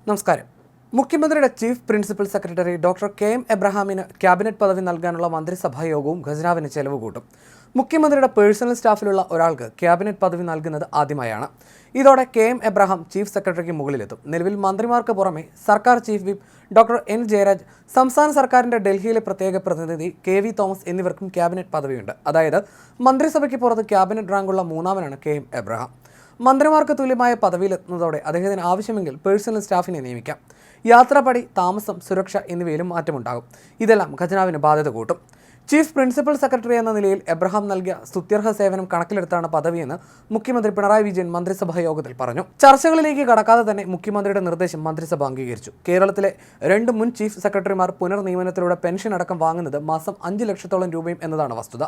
നമസ്കാരം. മുഖ്യമന്ത്രിയുടെ chief principal secretary doctor K M. എബ്രഹാമിന് ക്യാബിനറ്റ് പദവി നൽകാനുള്ള മന്ത്രിസഭാ യോഗവും ഖജനാവിന് ചെലവ് കൂട്ടും. മുഖ്യമന്ത്രിയുടെ പേഴ്സണൽ സ്റ്റാഫിലുള്ള ഒരാൾക്ക് ക്യാബിനറ്റ് പദവി നൽകുന്നത് ആദ്യമായാണ്. ഇതോടെ കെ.എം. എബ്രഹാം ചീഫ് സെക്രട്ടറിക്ക് മുകളിലെത്തും. നിലവിൽ മന്ത്രിമാർക്ക് പുറമെ സർക്കാർ chief whip doctor N Jayaraj, സംസ്ഥാന സർക്കാരിന്റെ ഡൽഹിയിലെ പ്രത്യേക പ്രതിനിധി കെ.വി. തോമസ് എന്നിവർക്കും ക്യാബിനറ്റ് പദവിയുണ്ട്. അതായത് മന്ത്രിസഭയ്ക്ക് പുറത്ത് ക്യാബിനറ്റ് റാങ്കുള്ള മൂന്നാമനാണ് കെ.എം. എബ്രഹാം. മന്ത്രിമാർക്ക് തുല്യമായ പദവിയിലെത്തുന്നതോടെ അദ്ദേഹത്തിന് ആവശ്യമെങ്കിൽ പേഴ്സണൽ സ്റ്റാഫിനെ നിയമിക്കാം. യാത്രാപടി, താമസം, സുരക്ഷ എന്നിവയിലും മാറ്റമുണ്ടാകും. ഇതെല്ലാം ഖജനാവിന് ബാധ്യത കൂട്ടും. ചീഫ് പ്രിൻസിപ്പൽ സെക്രട്ടറി എന്ന നിലയിൽ എബ്രഹാം നൽകിയ സ്തുത്യർഹ സേവനം കണക്കിലെടുത്താണ് പദവിയെന്ന് മുഖ്യമന്ത്രി പിണറായി വിജയൻ മന്ത്രിസഭാ യോഗത്തിൽ പറഞ്ഞു. ചർച്ചകളിലേക്ക് കടക്കാതെ തന്നെ മുഖ്യമന്ത്രിയുടെ നിർദ്ദേശം മന്ത്രിസഭ അംഗീകരിച്ചു. കേരളത്തിലെ 2 മുൻ ചീഫ് സെക്രട്ടറിമാർ പുനർനിയമനത്തിലൂടെ പെൻഷൻ അടക്കം വാങ്ങുന്നത് മാസം 5 ലക്ഷത്തോളം രൂപയും എന്നതാണ് വസ്തുത.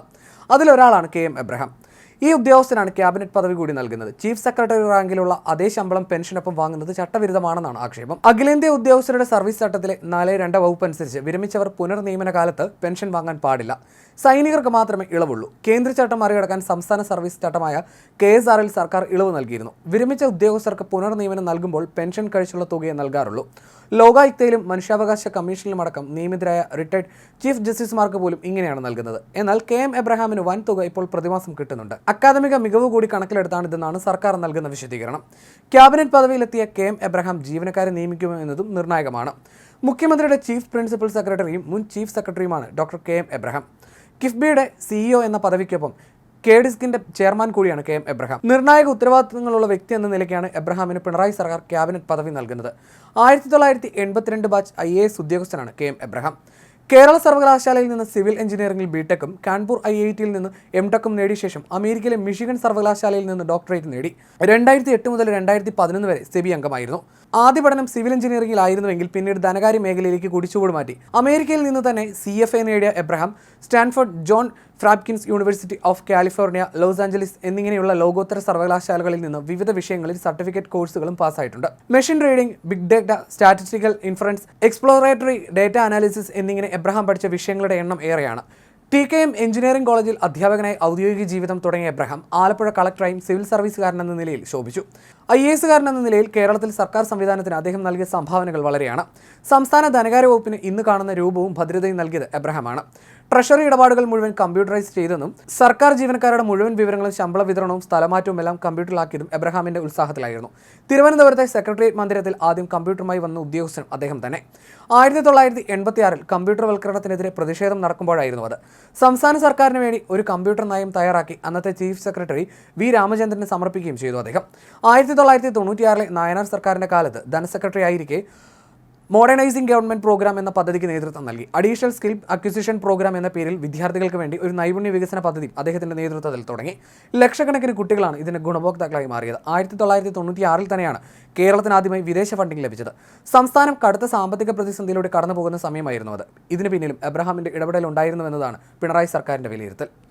അതിലൊരാളാണ് കെ.എം. എബ്രഹാം. ഈ ഉദ്യോഗസ്ഥനാണ് ക്യാബിനറ്റ് പദവി കൂടി നൽകുന്നത്. ചീഫ് സെക്രട്ടറി റാങ്കിലുള്ള അതേ ശമ്പളം പെൻഷനൊപ്പം വാങ്ങുന്നത് ചട്ടവിരുദ്ധമാണെന്നാണ് ആക്ഷേപം. അഖിലേന്ത്യാ ഉദ്യോഗസ്ഥരുടെ സർവീസ് ചട്ടത്തിലെ 4(2) വകുപ്പ് അനുസരിച്ച് വിരമിച്ചവർ പുനർനിയമന കാലത്ത് പെൻഷൻ വാങ്ങാൻ പാടില്ല. സൈനികർക്ക് മാത്രമേ ഇളവുള്ളൂ. കേന്ദ്ര ചട്ടം മറികടക്കാൻ സംസ്ഥാന സർവീസ് ചട്ടമായ KSRൽ സർക്കാർ ഇളവ് നൽകിയിരുന്നു. വിരമിച്ച ഉദ്യോഗസ്ഥർക്ക് പുനർനിയമനം നൽകുമ്പോൾ പെൻഷൻ കഴിച്ചുള്ള തുകയെ നൽകാറുള്ളൂ. ലോകായുക്തയിലും മനുഷ്യാവകാശ കമ്മീഷനിലുമടക്കം നിയമിതരായ റിട്ടയർഡ് ചീഫ് ജസ്റ്റിസുമാർക്ക് പോലും ഇങ്ങനെയാണ് നൽകുന്നത്. എന്നാൽ കെ.എം. എബ്രഹാമിന് വൻ തുക ഇപ്പോൾ പ്രതിമാസം കിട്ടുന്നുണ്ട്. അക്കാദമിക മികവ് കൂടി കണക്കിലെടുത്താണിതെന്നാണ് സർക്കാർ നൽകുന്ന വിശദീകരണം. Cabinet പദവിയിലെത്തിയ K M. എബ്രഹാം ജീവനക്കാരെ നിയമിക്കുമോ എന്നതും നിർണായകമാണ്. മുഖ്യമന്ത്രിയുടെ ചീഫ് പ്രിൻസിപ്പൽ സെക്രട്ടറിയും മുൻ ചീഫ് സെക്രട്ടറിയുമാണ് ഡോക്ടർ കെ.എം. എബ്രഹാം. കിഫ്ബിയുടെ CEO എന്ന പദവിക്കൊപ്പം KDISCന്റെ ചെയർമാൻ കൂടിയാണ് കെ.എം. എബ്രഹാം. നിർണായക ഉത്തരവാദിത്തങ്ങളുള്ള വ്യക്തി എന്ന നിലയ്ക്കാണ് എബ്രഹാമിന് പിണറായി സർക്കാർ ക്യാബിനറ്റ് പദവി നൽകുന്നത്. 1982 ബാച്ച് IAS ഉദ്യോഗസ്ഥനാണ് കെ.എം. എബ്രഹാം. കേരള സർവകലാശാലയിൽ നിന്ന് സിവിൽ എഞ്ചിനീയറിംഗിൽ BTechും കാൺപൂർ IITയിൽ നിന്ന് MTechും നേടിയ ശേഷം അമേരിക്കയിലെ മിഷിഗൺ സർവകലാശാലയിൽ നിന്ന് ഡോക്ടറേറ്റ് നേടി. 2008 മുതൽ 2011 വരെ സെബി അംഗമായിരുന്നു. ആദ്യ പഠനം സിവിൽ എഞ്ചിനീയറിംഗിലായിരുന്നുവെങ്കിൽ പിന്നീട് ധനകാര്യ മേഖലയിലേക്ക് കുടിച്ചുകൂടി മാറ്റി. അമേരിക്കയിൽ നിന്ന് തന്നെ CFA നേടിയ Abraham Stanford, John Hopkins university of California, Los Angeles എന്നിങ്ങനെയുള്ള ലോകോത്തര സർവകലാശാലകളിൽ നിന്ന് വിവിധ വിഷയങ്ങളിൽ സർട്ടിഫിക്കറ്റ് കോഴ്സുകളും പാസ്സായിട്ടുണ്ട്. Machine reading, big data, statistical inference, exploratory data analysis എന്നിങ്ങനെ എബ്രഹാം പഠിച്ച വിഷയങ്ങളുടെ എണ്ണം ഏറെയാണ്. TKM എഞ്ചിനീയറിംഗ് കോളേജിൽ അധ്യാപകനായി ഔദ്യോഗിക ജീവിതം തുടങ്ങിയ എബ്രഹാം ആലപ്പുഴ കളക്ടറായും സിവിൽ സർവീസുകാരൻ എന്ന നിലയിൽ ശോഭിച്ചു. IASകാരൻ എന്ന നിലയിൽ കേരളത്തിൽ സർക്കാർ സംവിധാനത്തിന് അദ്ദേഹം നൽകിയ സംഭാവനകൾ വളരെയാണ്. സംസ്ഥാന ധനകാര്യ വകുപ്പിന് ഇന്ന് കാണുന്ന രൂപവും ഭദ്രതയും നൽകിയത് എബ്രഹാമാണ്. ട്രഷറി ഇടപാടുകൾ മുഴുവൻ കമ്പ്യൂട്ടറൈസ് ചെയ്തെന്നും സർക്കാർ ജീവനക്കാരുടെ മുഴുവൻ വിവരങ്ങളും ശമ്പള വിതരണവും സ്ഥലമാറ്റവും എല്ലാം കമ്പ്യൂട്ടറിലാക്കിയതും എബ്രഹാമിന്റെ ഉത്സാഹത്തിലായിരുന്നു. തിരുവനന്തപുരത്തെ സെക്രട്ടേറിയറ്റ് മന്ദിരത്തിൽ ആദ്യം കമ്പ്യൂട്ടറുമായി വന്ന ഉദ്യോഗസ്ഥനും അദ്ദേഹം തന്നെ. 1986 കമ്പ്യൂട്ടർവൽക്കരണത്തിനെതിരെ പ്രതിഷേധം നടക്കുമ്പോഴായിരുന്നു അത്. സംസ്ഥാന സർക്കാരിന് വേണ്ടി ഒരു കമ്പ്യൂട്ടർ നയം തയ്യാറാക്കി അന്നത്തെ ചീഫ് സെക്രട്ടറി V. രാമചന്ദ്രന് സമർപ്പിക്കുകയും ചെയ്തു അദ്ദേഹം. 1996 നായനാർ സർക്കാരിന്റെ കാലത്ത് ധനസെക്രട്ടറി ആയിരിക്കെ മോഡേണൈസിംഗ് ഗവൺമെന്റ് പ്രോഗ്രാം എന്ന പദ്ധതിക്ക് നേതൃത്വം നൽകി. അഡീഷണൽ സ്കിൽ അക്വിസിഷൻ പ്രോഗ്രാം എന്ന പേരിൽ വിദ്യാർത്ഥികൾക്ക് വേണ്ടി ഒരു നൈപുണ്യ വികസന പദ്ധതി അദ്ദേഹത്തിന്റെ നേതൃത്വത്തിൽ തുടങ്ങി. ലക്ഷക്കണക്കിന് കുട്ടികളാണ് ഇതിന്റെ ഗുണഭോക്താക്കളായി മാറിയത്. 1996 തന്നെയാണ് കേരളത്തിന് ആദ്യമായി വിദേശ ഫണ്ടിംഗ് ലഭിച്ചത്. സംസ്ഥാനം കടുത്ത സാമ്പത്തിക പ്രതിസന്ധിയിലൂടെ കടന്നുപോകുന്ന സമയമായിരുന്നു അത്. ഇതിന് പിന്നിലും എബ്രഹാമിന്റെ ഇടപെടൽ ഉണ്ടായിരുന്നുവെന്നതാണ് പിണറായി സർക്കാരിന്റെ വിലയിരുത്തൽ.